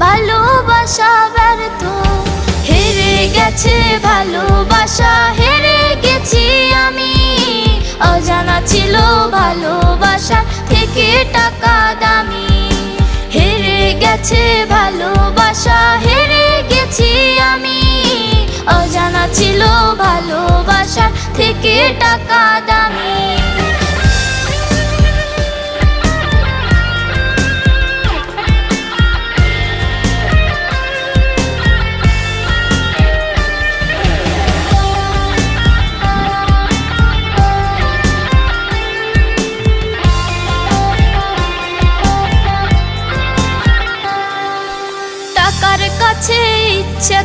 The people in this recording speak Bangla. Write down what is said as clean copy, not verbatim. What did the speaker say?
ভালোবাসা ব্যর্থ, হেরে গেছে ভালোবাসা, হেরে গেছি আমি। অজানা ছিল ভালোবাসা থেকে টাকা দামি, হেরে গেছে ভালোবাসা, হেরে গেছি আমি। অজানা ছিল ভালোবাসা থেকে টাকা দামি। টাকার কাছে ইচ্ছে